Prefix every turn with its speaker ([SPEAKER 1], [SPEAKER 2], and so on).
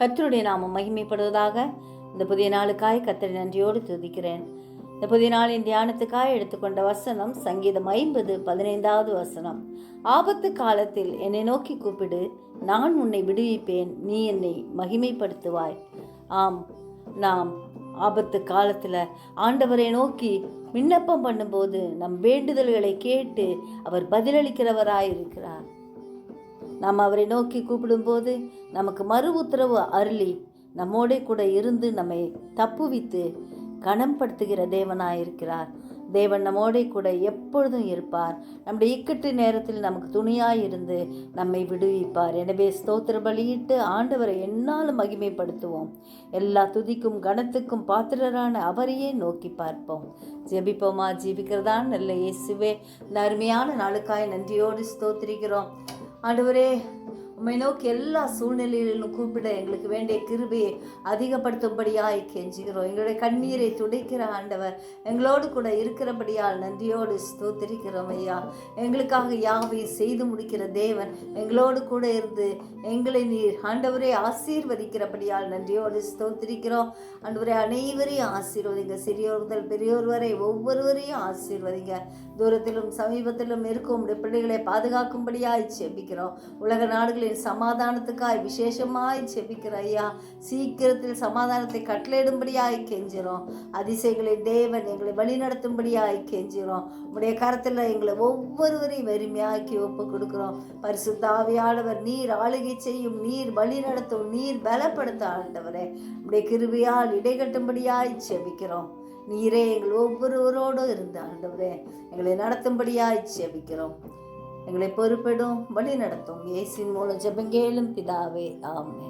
[SPEAKER 1] கர்த்தருடைய நாமம் மகிமைப்படுவதாக. இந்த புதிய நாளுக்காய் கர்த்தரை நன்றியோடு துதிக்கிறேன். இந்த புதிய நாளின் தியானத்துக்காய் எடுத்துக்கொண்ட வசனம் சங்கீதம் 50:15 வசனம். ஆபத்து காலத்தில் என்னை நோக்கி கூப்பிடு, நான் உன்னை விடுவிப்பேன், நீ என்னை மகிமைப்படுத்துவாய். ஆம், நாம் ஆபத்து காலத்தில் ஆண்டவரை நோக்கி விண்ணப்பம் பண்ணும்போது நம் வேண்டுதல்களை கேட்டு அவர் பதிலளிக்கிறவராயிருக்கிறார். நாம் அவரை நோக்கி கூப்பிடும்போது நமக்கு மறு உத்தரவு அருளி நம்மோட கூட இருந்து நம்மை தப்புவித்து கனம்படுத்துகிற தேவனாயிருக்கிறார். தேவன் நம்மோட கூட எப்பொழுதும் இருப்பார். நம்முடைய இக்கட்டு நேரத்தில் நமக்கு துணியாய் இருந்து நம்மை விடுவிப்பார். எனவே ஸ்தோத்திர பலியிட்டு ஆண்டவரை என்னாலும் மகிமைப்படுத்துவோம். எல்லா துதிக்கும் கனத்துக்கும் பாத்திரரான அவரையே நோக்கி பார்ப்போம். ஜெபிப்போமா? ஜீவிக்கிறதான் நல்ல இயேசுவே, இந்த அருமையான நாளுக்காய் நன்றியோடு ஸ்தோத்திரிக்கிறோம். ஆண்டவரே, உம்மை நோக்கி எல்லா சூழ்நிலைகளிலும் கூப்பிட எங்களுக்கு வேண்டிய கிருபையை அதிகப்படுத்தும்படியாய் கெஞ்சுகிறோம். எங்களுடைய கண்ணீரை துடைக்கிற ஆண்டவர் எங்களோடு கூட இருக்கிறபடியால் நன்றியோடு ஸ்தோத்திரிக்கிறோம் ஐயா. எங்களுக்காக யாவையும் செய்து முடிக்கிற தேவன் எங்களோடு கூட இருந்து எங்களை நீர் ஆண்டவரே ஆசீர்வதிக்கிறபடியால் நன்றியோடு ஸ்தோத்திரிக்கிறோம். ஆண்டவரே, அனைவரையும் ஆசீர்வதிங்க. சிறியோர் முதல் பெரியோர் வரை ஒவ்வொருவரையும் ஆசீர்வதிங்க. தூரத்திலும் சமீபத்திலும் இருக்கும் உடைய பிள்ளைகளை பாதுகாக்கும்படியாய் செபிக்கிறோம். உலக நாடுகளின் சமாதானத்துக்காய் விசேஷமாய் செபிக்கிற ஐயா. சீக்கிரத்தில் சமாதானத்தை கட்டளையிடும்படியாய் கெஞ்சிரோம். அதிசயங்களின் தேவன் எங்களை வழி நடத்தும்படியாய் கெஞ்சிரோம். உடைய கரத்தில் எங்களை ஒவ்வொருவரையும் வெறுமையாக்கி ஒப்பு கொடுக்கிறோம். பரிசுத்த ஆவியானவர் நீர் ஆளுகை செய்யும், நீர் வழி நடத்தும், நீர் பலப்படுத்த ஆண்டவரே உடைய கிருபையால் இடைகட்டும்படியாய் செபிக்கிறோம். நீரே எங்கள் ஒவ்வொருவரோடு இருந்த ஆண்டவரே எங்களை நடத்தும்படியாய் செபிக்கிறோம். எங்களை பொறுப்பெடும், வழி நடத்தும். இயேசுவின் மூலம் ஜெபங்கேளும் பிதாவே, ஆமென்.